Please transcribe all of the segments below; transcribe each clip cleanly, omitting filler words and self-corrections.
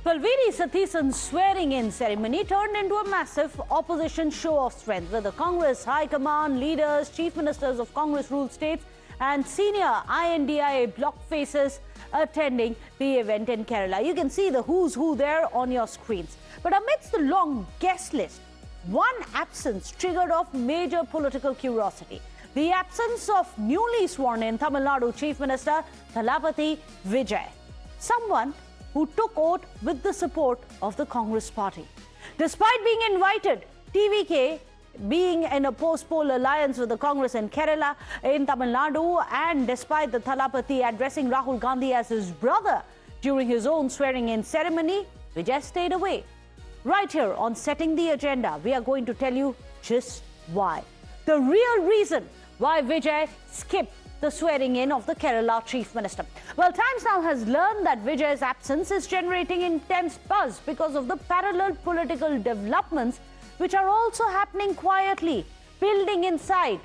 Valveri Sathisan's swearing-in ceremony turned into a massive opposition show of strength, with the Congress High Command, leaders, chief ministers of Congress-ruled states and senior INDIA bloc faces attending the event in Kerala. You can see the who's who there on your screens. But amidst the long guest list, one absence triggered off major political curiosity. The absence of newly sworn-in Tamil Nadu Chief Minister Thalapathy Vijay, someone who took oath with the support of the Congress party. Despite being invited, TVK being in a post-poll alliance with the Congress in Kerala, in Tamil Nadu, and despite the Thalapathy addressing Rahul Gandhi as his brother during his own swearing-in ceremony, Vijay stayed away. Right here on Setting the Agenda, we are going to tell you just why. The real reason why Vijay skipped the swearing-in of the Kerala Chief Minister. Well, Times Now has learned that Vijay's absence is generating intense buzz because of the parallel political developments which are also happening quietly, building inside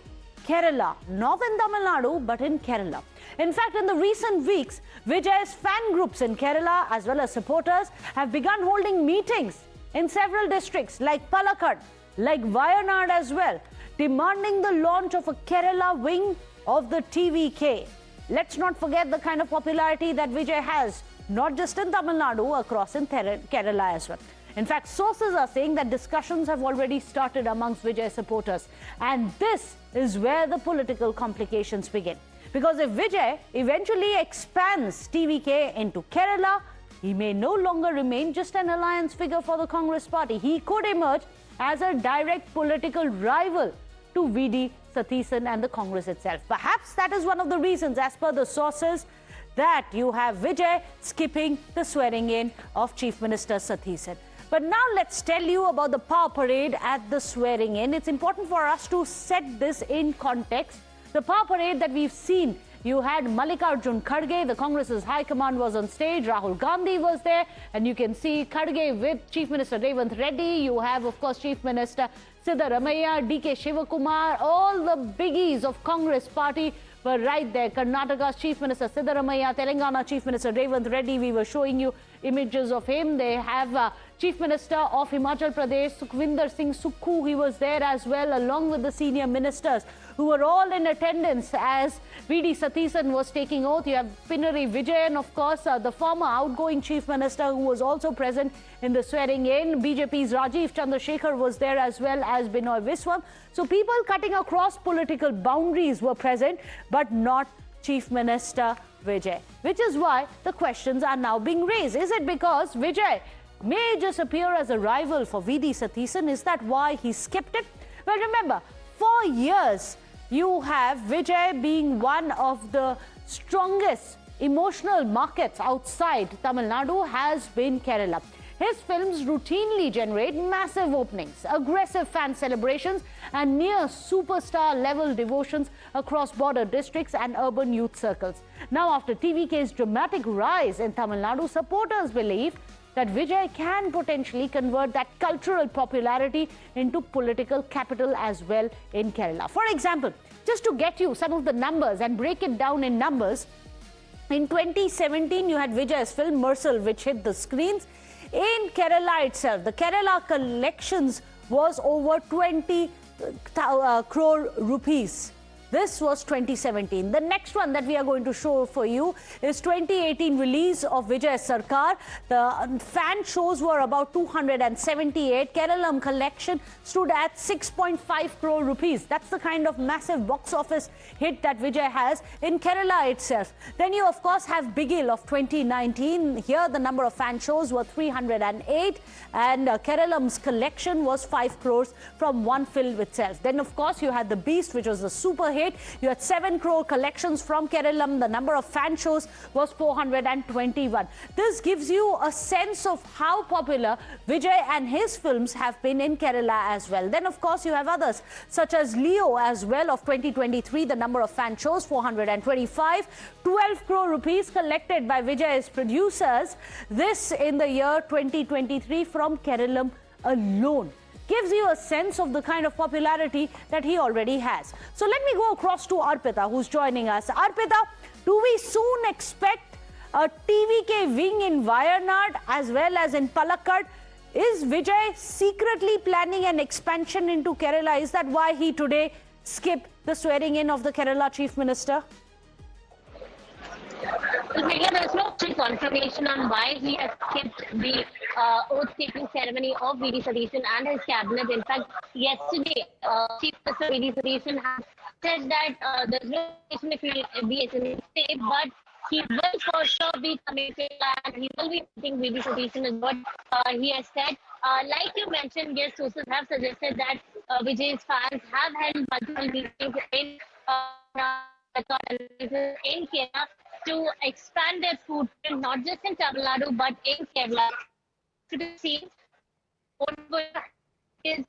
Kerala, not in Tamil Nadu, but in Kerala. In fact, in the recent weeks, Vijay's fan groups in Kerala, as well as supporters, have begun holding meetings in several districts like Palakkad, like Wayanad as well, demanding the launch of a Kerala wing of the TVK. Let's not forget the kind of popularity that Vijay has, not just in Tamil Nadu, across in Kerala as well. In fact, sources are saying that discussions have already started amongst Vijay supporters. And this is where the political complications begin. Because if Vijay eventually expands TVK into Kerala, he may no longer remain just an alliance figure for the Congress party. He could emerge as a direct political rival to VD Sathisan and the Congress itself. Perhaps that is one of the reasons, as per the sources, that you have Vijay skipping the swearing-in of Chief Minister Sathisan. But now let's tell you about the power parade at the swearing-in. It's important for us to set this in context. The power parade that we've seen, you had Mallikarjun Kharge, the Congress's high command was on stage, Rahul Gandhi was there, and you can see Kharge with Chief Minister Revanth Reddy. You have, of course, Chief Minister Siddaramaiah, DK Shivakumar, all the biggies of Congress party were right there. Karnataka's Chief Minister Siddaramaiah, Telangana Chief Minister Revanth Reddy, we were showing you images of him. They have Chief Minister of Himachal Pradesh, Sukhvinder Singh Sukhu, he was there as well, along with the senior ministers who were all in attendance as VD Sathisan was taking oath. You have Pinarayi Vijayan, of course, the former outgoing Chief Minister who was also present in the swearing-in. BJP's Rajiv Chandrasekhar was there as well as Binoy Viswam. So people cutting across political boundaries were present, but not Chief Minister Vijay, which is why the questions are now being raised. Is it because Vijay may just appear as a rival for VD Sathisan? Is that why he skipped it? Well, remember, for years, you have Vijay being one of the strongest emotional markets outside Tamil Nadu has been Kerala. His films routinely generate massive openings, aggressive fan celebrations, and near superstar level devotions across border districts and urban youth circles. Now, after TVK's dramatic rise in Tamil Nadu, supporters believe that Vijay can potentially convert that cultural popularity into political capital as well in Kerala. For example, just to get you some of the numbers and break it down in numbers, in 2017, you had Vijay's film Mersal, which hit the screens. In Kerala itself, the Kerala collections was over 20 crore rupees. This was 2017. The next one that we are going to show for you is 2018 release of Vijay Sarkar. The fan shows were about 278. Keralam collection stood at 6.5 crore rupees. That's the kind of massive box office hit that Vijay has in Kerala itself. Then you, of course, have Bigil of 2019. Here, the number of fan shows were 308. And Keralam's collection was 5 crores from one film itself. Then, of course, you had The Beast, which was a super hit. You had 7 crore collections from Keralam. The number of fan shows was 421. This gives you a sense of how popular Vijay and his films have been in Kerala as well. Then, of course, you have others such as Leo as well of 2023. The number of fan shows 425. 12 crore rupees collected by Vijay's producers. This in the year 2023 from Keralam alone. Gives you a sense of the kind of popularity that he already has. So let me go across to Arpita, who's joining us. Arpita, do we soon expect a TVK wing in Wayanad as well as in Palakkad. Is Vijay secretly planning an expansion into Kerala? Is that why he today skipped the swearing in of the Kerala Chief Minister? There's no full confirmation on why he has skipped the oath-taking ceremony of V.D. Sathisan and his cabinet. In fact, yesterday, Chief Minister V.D. Sathisan has said that there's no information if he will be in the state, but he will for sure be coming to and he will be meeting V.D. Sathisan is what he has said. Like you mentioned, yes, sources have suggested that Vijay's fans have held multiple meetings in Kerala to expand their footprint, not just in Tamil Nadu, but in Kerala. To be seen, it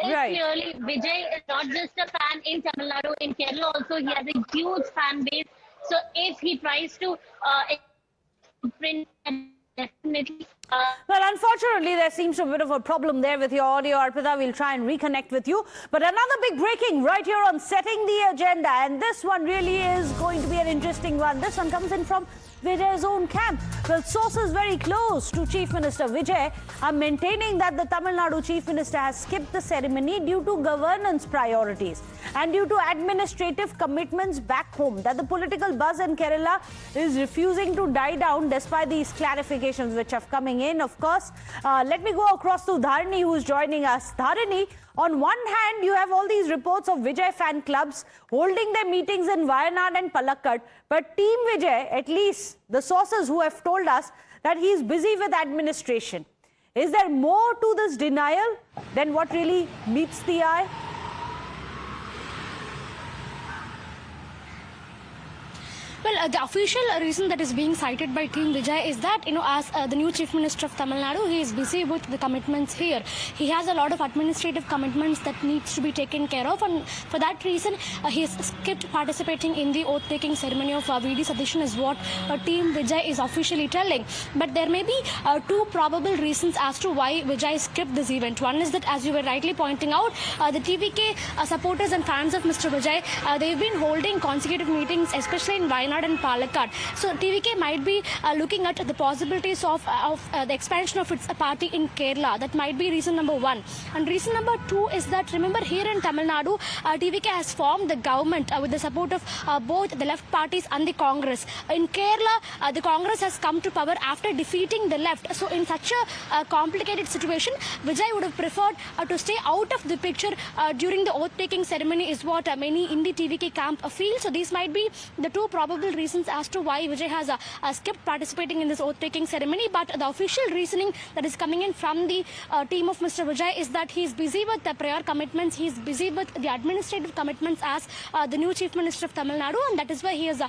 is Right. clearly Vijay is not just a fan in Tamil Nadu, in Kerala also he has a huge fan base. So if he tries to print, definitely. Well, unfortunately, there seems a bit of a problem there with your audio, Arpita. We'll try and reconnect with you. But another big breaking right here on Setting the Agenda. And this one really is going to be an interesting one. This one comes in from Vijay's own camp. Well, sources very close to Chief Minister Vijay are maintaining that the Tamil Nadu Chief Minister has skipped the ceremony due to governance priorities and due to administrative commitments back home. That the political buzz in Kerala is refusing to die down despite these clarifications which have coming in. Of course, let me go across to Dharini, who's joining us. Dharini, on one hand, you have all these reports of Vijay fan clubs holding their meetings in Wayanad and Palakkad. But Team Vijay, at least the sources who have told us that he's busy with administration. Is there more to this denial than what really meets the eye? Well, the official reason that is being cited by Team Vijay is that, as the new Chief Minister of Tamil Nadu, he is busy with the commitments here. He has a lot of administrative commitments that needs to be taken care of, and for that reason, he has skipped participating in the oath-taking ceremony of V.D. Sathisan is what Team Vijay is officially telling. But there may be two probable reasons as to why Vijay skipped this event. One is that, as you were rightly pointing out, the TVK supporters and fans of Mr. Vijay, they've been holding consecutive meetings, especially in Wayanad and Palakkad. So TVK might be looking at the possibilities of the expansion of its party in Kerala. That might be reason number one. And reason number two is that, remember, here in Tamil Nadu, TVK has formed the government with the support of both the left parties and the Congress. In Kerala, the Congress has come to power after defeating the left. So in such a complicated situation, Vijay would have preferred to stay out of the picture during the oath-taking ceremony is what many in the TVK camp feel. So these might be the two probable reasons as to why Vijay has skipped participating in this oath-taking ceremony. But the official reasoning that is coming in from the team of Mr. Vijay is that he is busy with the prior commitments, he is busy with the administrative commitments as the new Chief Minister of Tamil Nadu, and that is why he has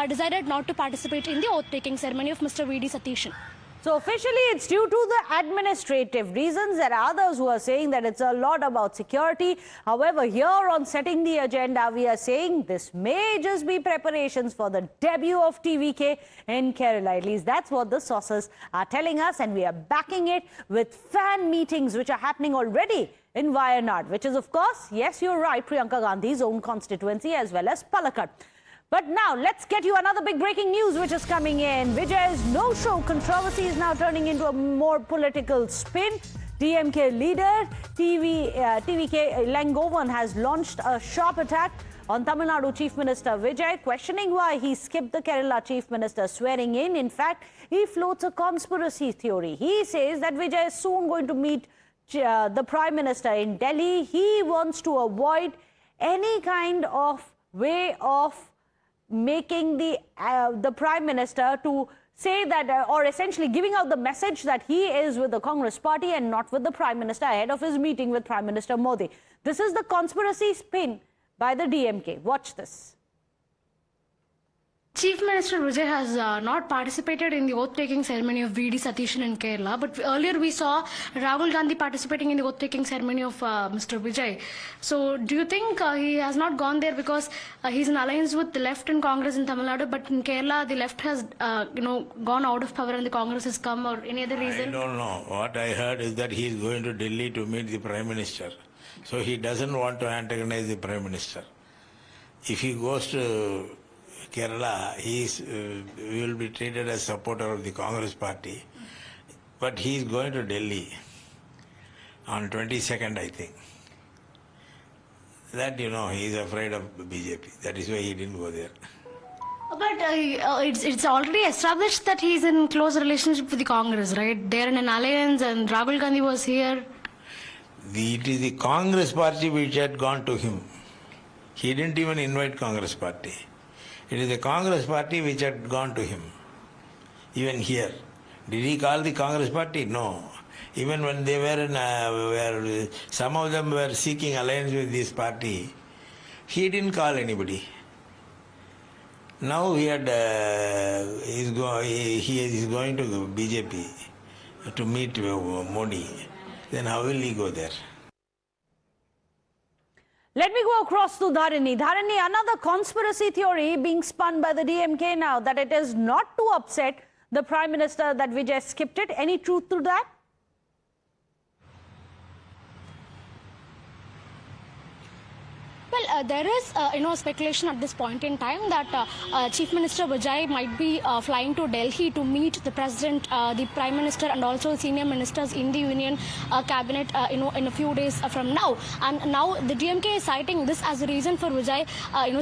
decided not to participate in the oath-taking ceremony of Mr. V.D. Sathisan. So officially it's due to the administrative reasons. There are others who are saying that it's a lot about security. However, here on Setting the Agenda, we are saying this may just be preparations for the debut of TVK in Kerala. At least that's what the sources are telling us, and we are backing it with fan meetings which are happening already in Wayanad, which is, of course, yes, you're right, Priyanka Gandhi's own constituency, as well as Palakkad. But now, let's get you another big breaking news which is coming in. Vijay's no-show controversy is now turning into a more political spin. DMK leader TVK Langovan has launched a sharp attack on Tamil Nadu Chief Minister Vijay, questioning why he skipped the Kerala Chief Minister swearing in. In fact, he floats a conspiracy theory. He says that Vijay is soon going to meet the Prime Minister in Delhi. He wants to avoid any kind of way of making the Prime Minister to say that, or essentially giving out the message that he is with the Congress party and not with the Prime Minister ahead of his meeting with Prime Minister Modi. This is the conspiracy spin by the DMK. Watch this. Chief Minister Vijay has not participated in the oath-taking ceremony of V.D. Sathisan in Kerala, but earlier we saw Rahul Gandhi participating in the oath-taking ceremony of Mr. Vijay. So do you think he has not gone there because he's in alliance with the left in Congress in Tamil Nadu, but in Kerala the left has gone out of power and the Congress has come, or any other reason? I don't know. What I heard is that he is going to Delhi to meet the Prime Minister. So he doesn't want to antagonize the Prime Minister. If he goes to Kerala, he will be treated as supporter of the Congress party, but he is going to Delhi on 22nd, I think. That, you know, he is afraid of BJP. That is why he didn't go there. But it's already established that he's in close relationship with the Congress, right? They're in an alliance and Rahul Gandhi was here. It is the Congress party which had gone to him. He didn't even invite Congress party. It is the Congress party which had gone to him. Even here. Did he call the Congress party? No. Even when they were in, some of them were seeking alliance with this party, he didn't call anybody. Now he is going to BJP to meet Modi. Then how will he go there? Let me go across to Dharini. Dharini, another conspiracy theory being spun by the DMK now that it is not to upset the Prime Minister that Vijay skipped it. Any truth to that? Well, there is, speculation at this point in time that Chief Minister Vijay might be flying to Delhi to meet the President, the Prime Minister and also senior ministers in the Union Cabinet, in a few days from now. And now the DMK is citing this as a reason for Vijay,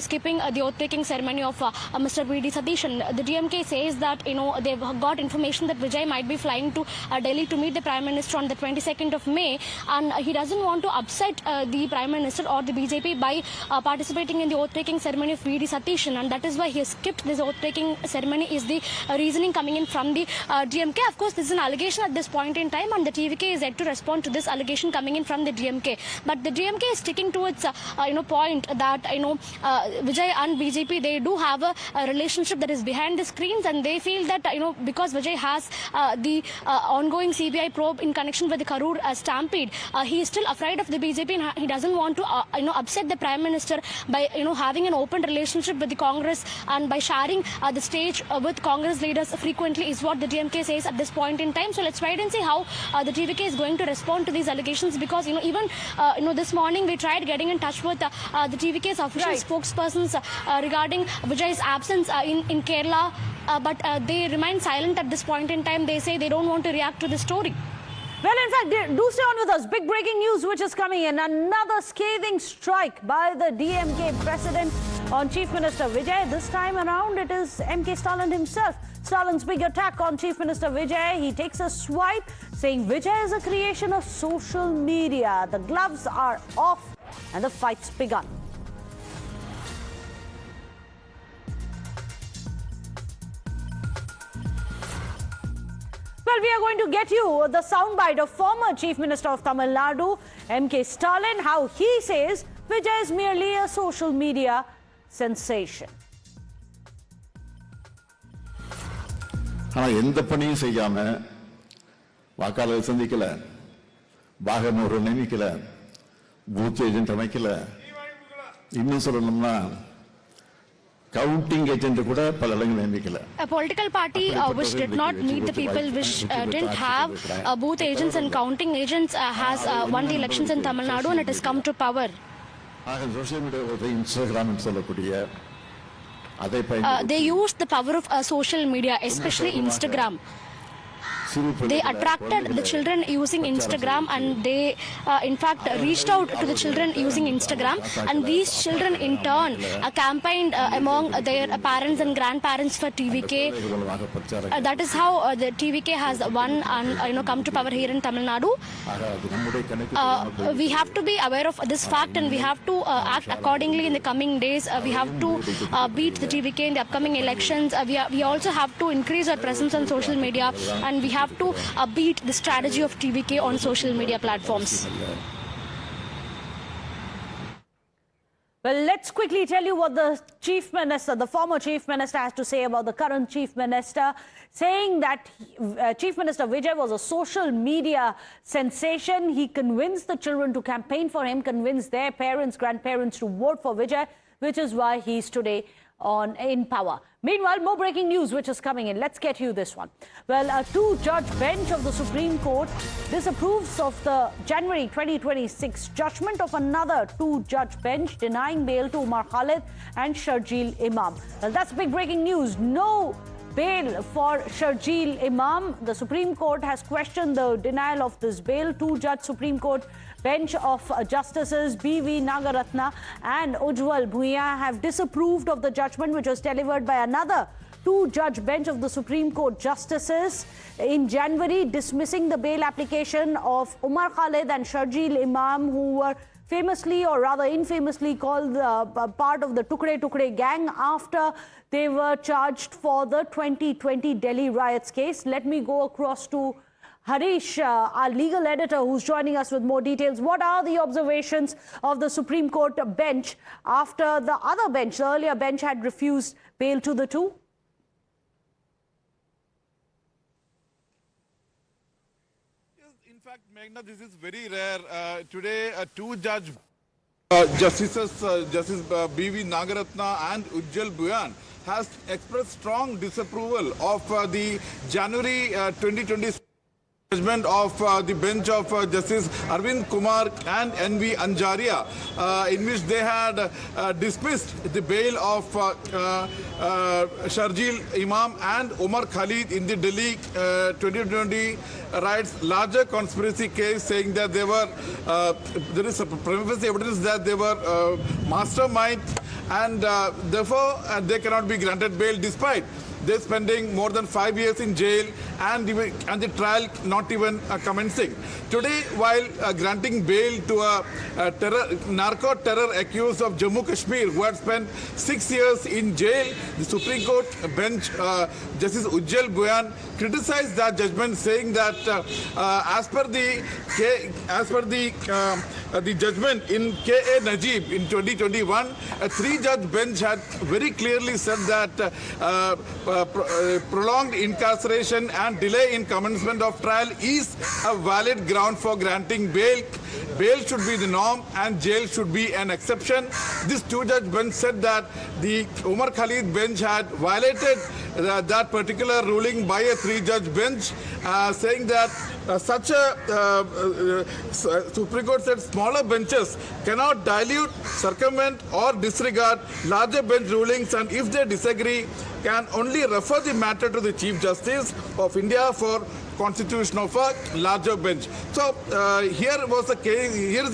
skipping the oath-taking ceremony of Mr. V.D. Sathisan. The DMK says that, they've got information that Vijay might be flying to Delhi to meet the Prime Minister on the 22nd of May. And he doesn't want to upset the Prime Minister or the BJP by participating in the oath-taking ceremony of V.D. Sathisan, and that is why he has skipped this oath-taking ceremony is the reasoning coming in from the DMK. Of course, this is an allegation at this point in time, and the TVK is yet to respond to this allegation coming in from the DMK. But the DMK is sticking to its point that Vijay and BJP, they do have a relationship that is behind the screens, and they feel that because Vijay has the ongoing CBI probe in connection with the Karur stampede, he is still afraid of the BJP, and he doesn't want to upset the Prime Minister by having an open relationship with the Congress and by sharing the stage with Congress leaders frequently is what the DMK says at this point in time. So let's wait and see how the TVK is going to respond to these allegations, because even this morning we tried getting in touch with the TVK's official spokespersons regarding Vijay's absence in Kerala, but they remain silent at this point in time. They say they don't want to react to the story. Well, in fact, do stay on with us. Big breaking news which is coming in. Another scathing strike by the DMK president on Chief Minister Vijay. This time around, it is MK Stalin himself. Stalin's big attack on Chief Minister Vijay. He takes a swipe, saying Vijay is a creation of social media. The gloves are off and the fight's begun. Well, we are going to get you the soundbite of former Chief Minister of Tamil Nadu, MK Stalin, how he says Vijay is merely a social media sensation. எந்த பணியும் செய்யாம வாக்காளர் சந்திக்கல, வாகனம் நியமிக்கல, booth agent அமைக்கல, இன்னும் சொல்லணும்னா counting agent கூட பல இடங்களில் நியமிக்கல. A political party which did not meet the people, which didn't have booth agents and counting agents, has won the elections in Tamil Nadu and it has come to power. Social media Instagram சொல்லக்கூடிய they used the power of social media, especially Instagram. They attracted the children using Instagram, and they in fact reached out to the children using Instagram, and these children in turn campaigned among their parents and grandparents for TVK. That is how the TVK has won and come to power here in Tamil Nadu. We have to be aware of this fact, and we have to act accordingly in the coming days. We have to beat the TVK in the upcoming elections. We also have to increase our presence on social media, and we have to beat the strategy of TVK on social media platforms. Well, let's quickly tell you what the Chief Minister, the former Chief Minister, has to say about the current Chief Minister, saying that Chief Minister Vijay was a social media sensation. He convinced the children to campaign for him, convinced their parents, grandparents to vote for Vijay, which is why he is today in power. Meanwhile, more breaking news which is coming in. Let's get you this one. Well, a two-judge bench of the Supreme Court disapproves of the January 2026 judgment of another two-judge bench denying bail to Omar Khalid and Sharjeel Imam. Well, that's big breaking news. No bail for Sharjeel Imam. The Supreme Court has questioned the denial of this bail. Two-judge Supreme Court bench of Justices B.V. Nagaratna and Ujjwal Bhuiya have disapproved of the judgment which was delivered by another two-judge bench of the Supreme Court justices in January, dismissing the bail application of Omar Khalid and Sharjeel Imam, who were famously or rather infamously called part of the Tukde Tukde gang after they were charged for the 2020 Delhi riots case. Let me go across to Harish, our legal editor, who's joining us with more details. What are the observations of the Supreme Court bench after the other bench, the earlier bench, had refused bail to the two? In fact, Meghna, this is very rare. Today, two-judge justices, Justice B.V. Nagaratna and Ujjwal Bhuiya, has expressed strong disapproval of the January 2020 judgment of the bench of Justice Arvind Kumar and N.V. Anjaria, in which they had dismissed the bail of Sharjeel Imam and Omar Khalid in the Delhi 2020 riots larger conspiracy case, saying that they were there is a prima facie evidence that they were mastermind, and therefore they cannot be granted bail despite they spending more than 5 years in jail and the trial not even commencing. Today, while granting bail to a narco-terror accused of Jammu Kashmir who had spent 6 years in jail, the Supreme Court bench, Justice Ujjwal Bhuiya, criticized that judgment, saying that as per the judgment in K.A. Najib in 2021, a three-judge bench had very clearly said that prolonged incarceration and delay in commencement of trial is a valid ground for granting bail. Bail should be the norm and jail should be an exception. This two-judge bench said that the Omar Khalid bench had violated that particular ruling by a three-judge bench, saying that such a Supreme Court said smaller benches cannot dilute, circumvent or disregard larger bench rulings, and if they disagree, can only refer the matter to the Chief Justice of India for constitution of a larger bench. So here is a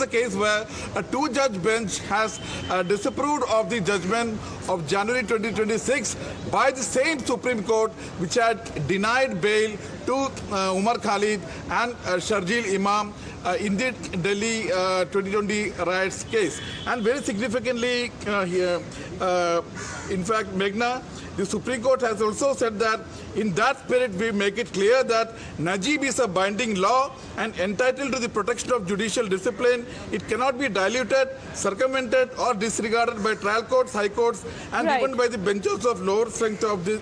case where a two-judge bench has disapproved of the judgment of January 2026 by the same Supreme Court which had denied bail to Omar Khalid and Sharjeel Imam in the Delhi 2020 riots case. And very significantly here, in fact, Meghna, the Supreme Court has also said that in that spirit we make it clear that Najib is a binding law and entitled to the protection of judicial discipline. It cannot be diluted, circumvented or disregarded by trial courts, high courts and even by the benches of lower strength of this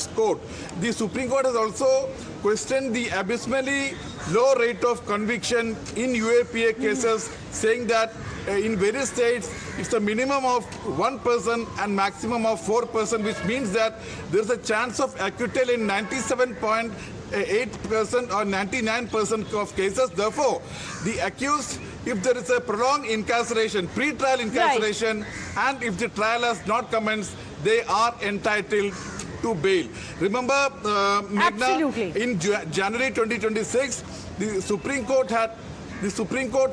court. The Supreme Court has also questioned the abysmally low rate of conviction in UAPA cases, saying that in various states it's a minimum of 1% and maximum of 4%, which means that there's a chance of acquittal in 97.8% or 99% of cases. Therefore, the accused, if there is a prolonged incarceration, pre-trial incarceration, and if the trial has not commenced, they are entitled to bail. Remember, Meghna, in January 2026, the Supreme Court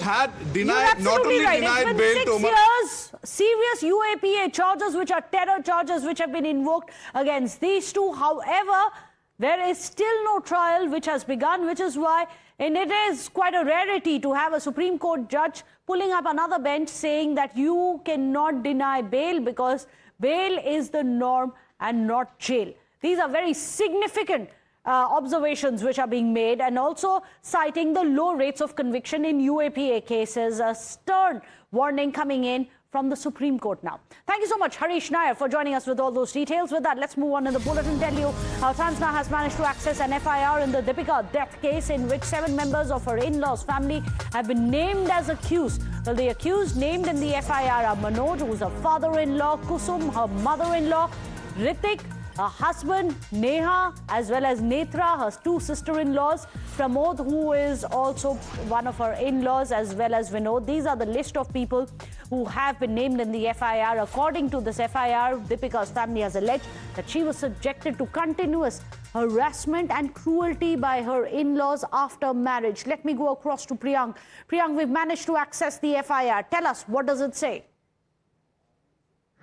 had denied, not only denied bail to Omar. 6 years, serious UAPA charges, which are terror charges, which have been invoked against these two. However, there is still no trial which has begun, which is why, and it is quite a rarity to have a Supreme Court judge pulling up another bench saying that you cannot deny bail because bail is the norm and not jail. These are very significant observations which are being made, and also citing the low rates of conviction in UAPA cases. A stern warning coming in from from the Supreme Court now. Thank you so much, Harish Nair, for joining us with all those details. With that, let's move on in the bulletin. Tell you how Times Now has managed to access an FIR in the Deepika death case in which 7 members of her in-laws' family have been named as accused. Well, the accused named in the FIR are Manoj, who's her father-in-law, Kusum, her mother-in-law, Ritik, her husband, Neha, as well as Netra, her 2 sister-in-laws, Pramod, who is also one of her in-laws, as well as Vinod. These are the list of people who have been named in the FIR. According to this FIR, Deepika's family has alleged that she was subjected to continuous harassment and cruelty by her in-laws after marriage. Let me go across to Priyank. Priyank, we've managed to access the FIR. Tell us, what does it say?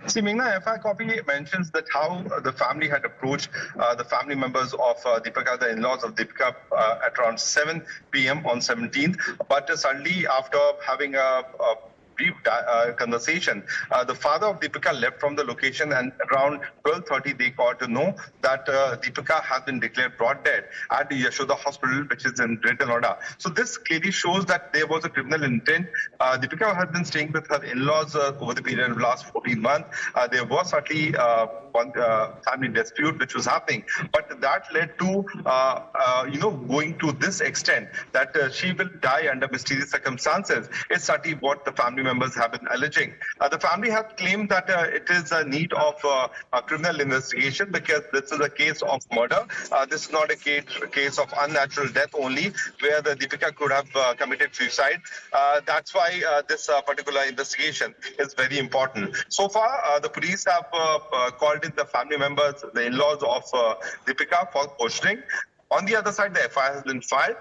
See, Meghna, FIR copy mentions that how the family had approached the family members of Deepika, the in-laws of Deepika, at around 7 p.m. on 17th. But suddenly, after having a brief conversation, the father of Deepika left from the location, and around 12:30 they got to know that Deepika has been declared brought dead at the Yashoda Hospital, which is in Greater Noida. So this clearly shows that there was a criminal intent. Deepika has been staying with her in-laws over the period of the last 14 months. There was certainly one family dispute which was happening, but that led to going to this extent that she will die under mysterious circumstances. It's certainly what the family members have been alleging. The family has claimed that it is a need of a criminal investigation because this is a case of murder. This is not a case of unnatural death only, where the Deepika could have committed suicide. That's why this particular investigation is very important. So far, the police have called in the family members, the in-laws of Deepika, for questioning. On the other side, the FIR has been filed.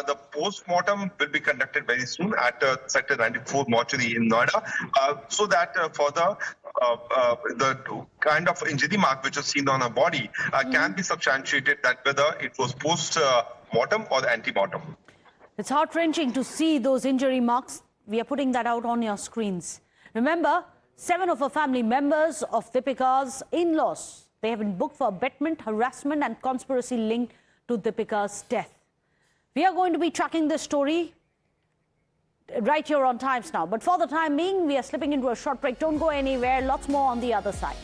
The post-mortem will be conducted very soon at Sector 94 mortuary in Noida, so that further the kind of injury mark which is seen on her body can be substantiated, that whether it was post-mortem or anti-mortem. It's heart-wrenching to see those injury marks. We are putting that out on your screens. Remember, 7 of her family members of Deepika's in-laws, they have been booked for abetment, harassment and conspiracy linked to Deepika's death. We are going to be tracking this story right here on Times Now. But for the time being, we are slipping into a short break. Don't go anywhere. Lots more on the other side.